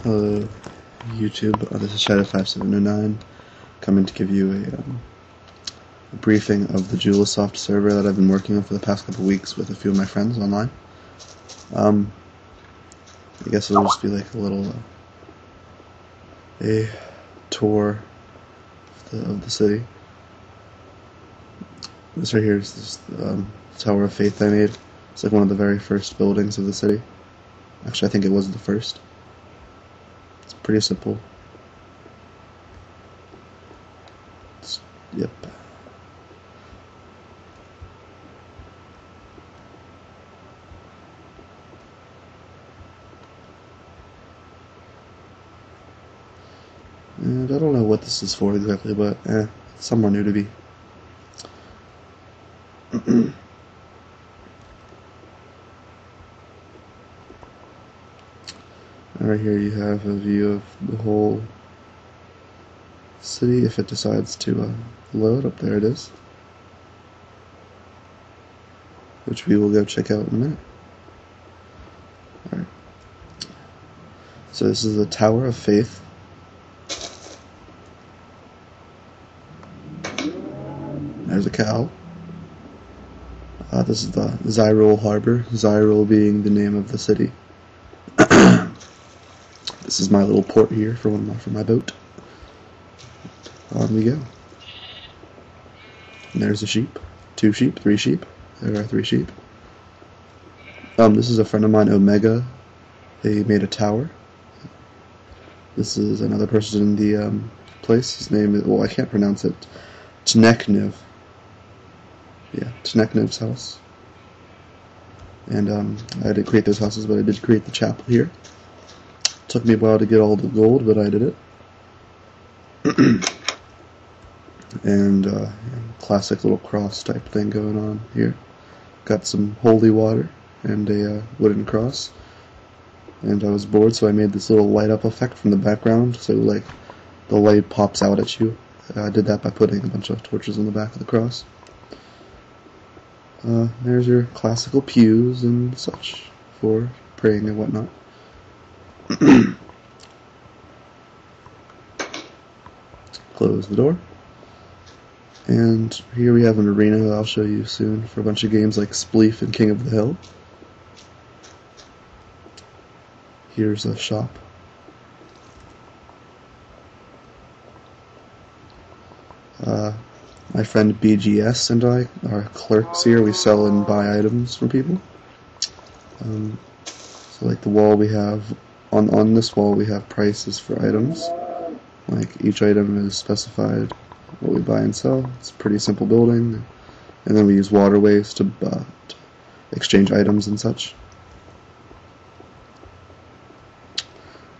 Hello, YouTube. This is Shadow5709 coming to give you a briefing of the Julesoft server that I've been working on for the past couple weeks with a few of my friends online. I guess it'll just be like a little a tour of the city. This right here is this Tower of Faith I made. It's like one of the very first buildings of the city. Actually, I think it was the first. It's pretty simple. Yep. And I don't know what this is for exactly, but it's somewhere new to be. Right here you have a view of the whole city if it decides to load. Up there it is, which we will go check out in a minute. Alright, so this is the Tower of Faith. There's a cow. This is the Zyrule Harbor, Zyrule being the name of the city. This is my little port here for my boat. On we go. And there's a sheep, 2 sheep, 3 sheep. There are 3 sheep. This is a friend of mine, Omega. They made a tower. This is another person in the place. His name is, well, I can't pronounce it. Tnekniv. Yeah, Tnekniv's house. And I didn't create those houses, but I did create the chapel here. Took me a while to get all the gold, but I did it. And classic little cross type thing going on here. Got some holy water and a wooden cross. And I was bored, so I made this little light up effect from the background, so like the light pops out at you. I did that by putting a bunch of torches on the back of the cross. There's your classical pews and such for praying and whatnot. Close the door. And here we have an arena that I'll show you soon for a bunch of games like Spleef and King of the Hill. Here's a shop. My friend BGS and I are clerks here. We sell and buy items from people. So like the wall we have, on this wall we have prices for items. Like each item is specified what we buy and sell. It's a pretty simple building. And then we use waterways to exchange items and such.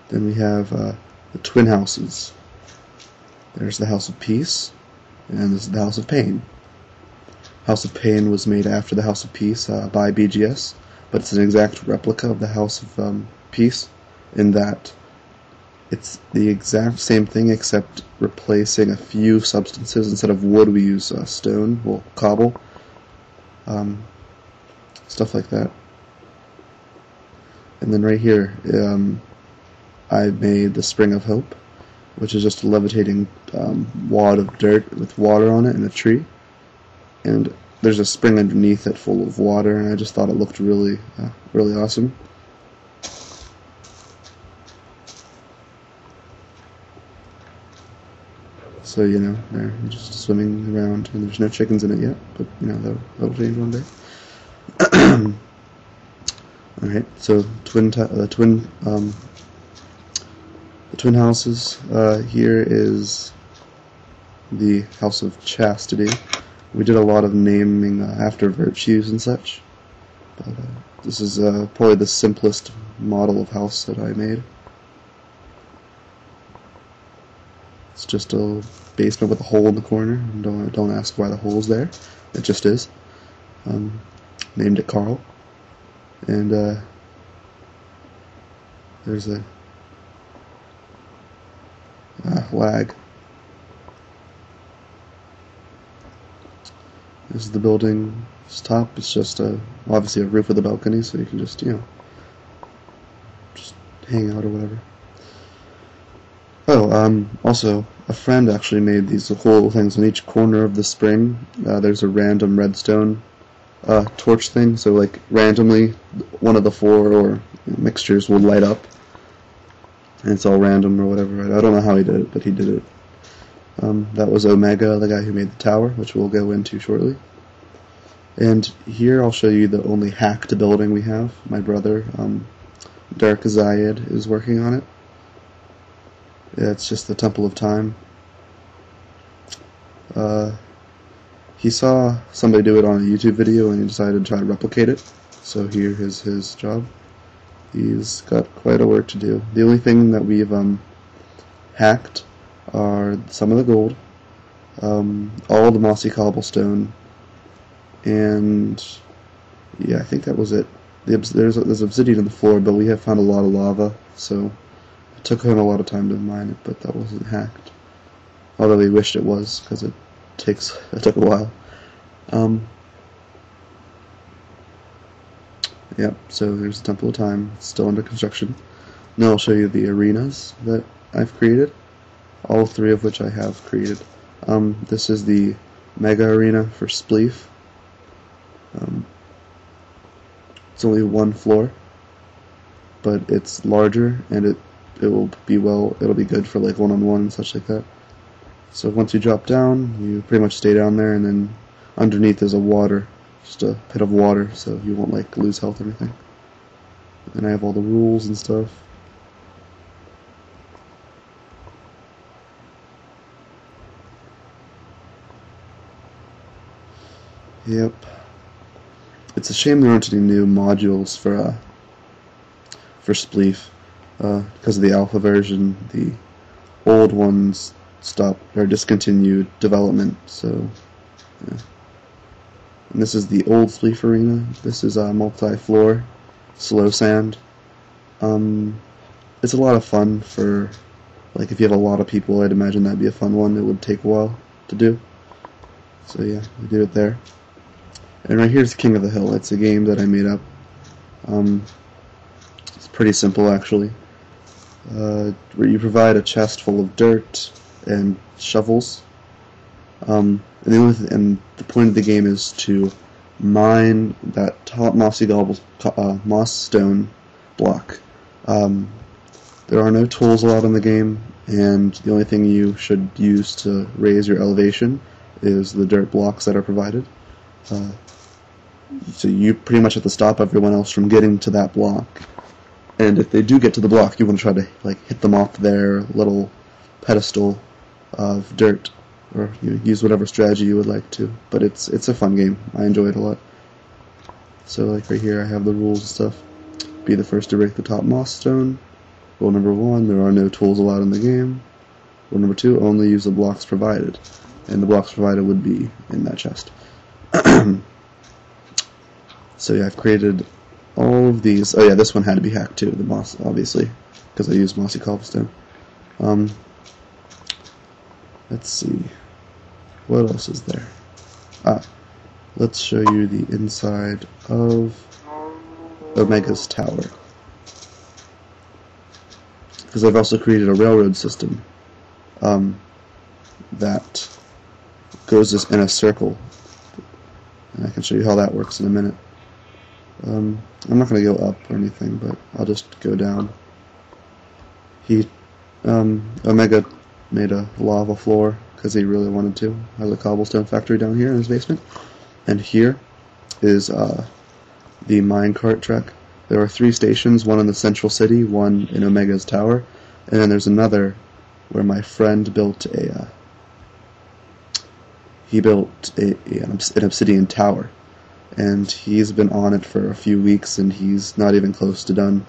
Then we have the twin houses. There's the House of Peace, and this is the House of Pain. House of Pain was made after the House of Peace by BGS, but it's an exact replica of the House of Peace in that it's the exact same thing except replacing a few substances. Instead of wood we use stone, well, cobble, stuff like that. And then right here I made the Spring of Hope, which is just a levitating wad of dirt with water on it and a tree. And there's a spring underneath it full of water, and I just thought it looked really, really awesome. So, you know, they're just swimming around, and there's no chickens in it yet, but, you know, that'll change one day. Alright, so the twin houses. Here is the House of Chastity. We did a lot of naming after virtues and such, but this is probably the simplest model of house that I made. It's just a basement with a hole in the corner. Don't ask why the hole's there. It just is. Named it Carl, and there's a lag. This is the building's top. It's just obviously a roof with a balcony, so you can just, you know, just hang out or whatever. Also, a friend actually made these whole things. On each corner of the spring, there's a random redstone torch thing. So, like, randomly, one of the four or mixtures will light up, and it's all random or whatever. I don't know how he did it, but he did it. That was Omega, the guy who made the tower, which we'll go into shortly. And here I'll show you the only hacked building we have. My brother, Dark Zayed, is working on it. Yeah, it's just the Temple of Time. He saw somebody do it on a YouTube video and he decided to try to replicate it. So here is his job. He's got quite a work to do. The only thing that we've hacked are some of the gold, all the mossy cobblestone, and yeah, I think that was it. There's obsidian in the floor, but we have found a lot of lava, so it took him a lot of time to mine it, but that wasn't hacked. Although we wished it was, because it took a while. Yep, so there's the Temple of Time. It's still under construction. Now I'll show you the arenas that I've created, all three of which I have created. This is the Mega Arena for Spleef. It's only one floor, but it's larger, and it'll be good for like one-on-one and such like that. So once you drop down, you pretty much stay down there, and then underneath is just a pit of water, so you won't like lose health or anything. And I have all the rules and stuff. Yep. It's a shame there aren't any new modules for Spleef, because of the alpha version. The old ones stopped or discontinued development. So, yeah. And this is the old Spleef arena. This is a multi-floor, slow sand. It's a lot of fun for, like, if you have a lot of people. I'd imagine that'd be a fun one. It would take a while to do. So yeah, we do it there. And right here's King of the Hill. It's a game that I made up. It's pretty simple, actually. Where you provide a chest full of dirt and shovels. And the point of the game is to mine that top moss stone block. There are no tools allowed in the game, and the only thing you should use to raise your elevation is the dirt blocks that are provided. So you pretty much have to stop everyone else from getting to that block. And if they do get to the block, you want to try to like hit them off their little pedestal of dirt, or use whatever strategy you would like to. But it's a fun game. I enjoy it a lot. So like right here, I have the rules and stuff. Be the first to break the top moss stone. Rule number 1: there are no tools allowed in the game. Rule number 2: only use the blocks provided, and the blocks provided would be in that chest. So yeah, I've created all of these. Oh yeah, this one had to be hacked too, the moss, obviously, because I used mossy cobblestone. Let's see, what else is there? Let's show you the inside of Omega's tower, because I've also created a railroad system that goes in a circle, and I can show you how that works in a minute. I'm not going to go up or anything, but I'll just go down. Omega made a lava floor because he really wanted to. Has a cobblestone factory down here in his basement. And here is the minecart track. There are 3 stations, one in the central city, one in Omega's tower, and then there's another where my friend built an obsidian tower. And he's been on it for a few weeks, and he's not even close to done.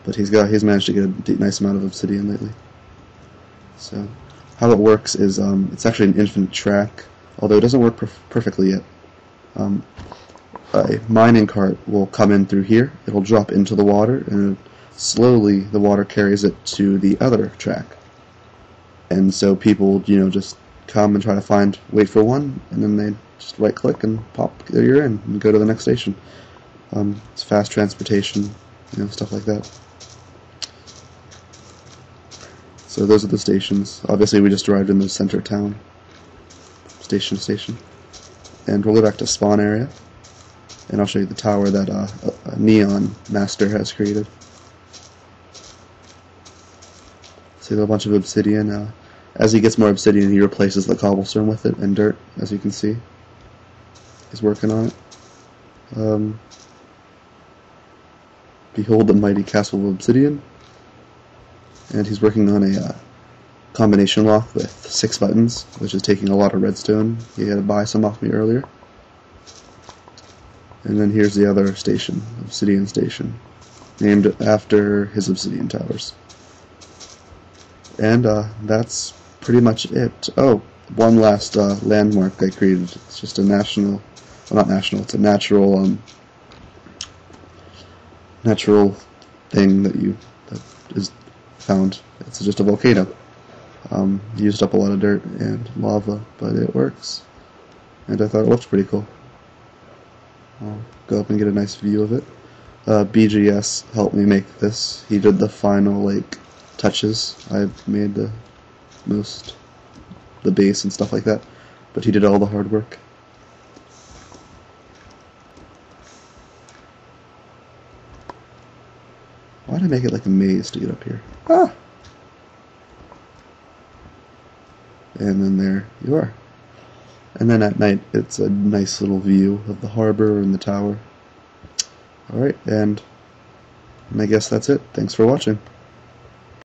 But he's managed to get a nice amount of obsidian lately. So how it works is it's actually an infinite track, although it doesn't work perfectly yet. A mining cart will come in through here. It'll drop into the water, and slowly the water carries it to the other track. And so people, just come and try to wait for one, and then they just right-click and pop, you're in, and go to the next station. It's fast transportation, stuff like that. So those are the stations. Obviously we just arrived in the center of town. Station to station. And we'll go back to spawn area. And I'll show you the tower that a Neon Master has created. See a bunch of obsidian. As he gets more obsidian, he replaces the cobblestone with it and dirt, as you can see. He's working on it. Behold the mighty castle of obsidian. And he's working on a combination lock with 6 buttons, which is taking a lot of redstone. He had to buy some off me earlier. And then here's the other station, Obsidian Station, named after his obsidian towers. And that's pretty much it. Oh, one last landmark I created. It's just a national, well, not national, it's a natural thing that is found. It's just a volcano. Used up a lot of dirt and lava, but it works. And I thought it looked pretty cool. I'll go up and get a nice view of it. BGS helped me make this. He did the final touches. I made the base and stuff like that, but he did all the hard work. Why did I make it like a maze to get up here? Ah! And then there you are. And then at night, it's a nice little view of the harbor and the tower. Alright, and I guess that's it. Thanks for watching.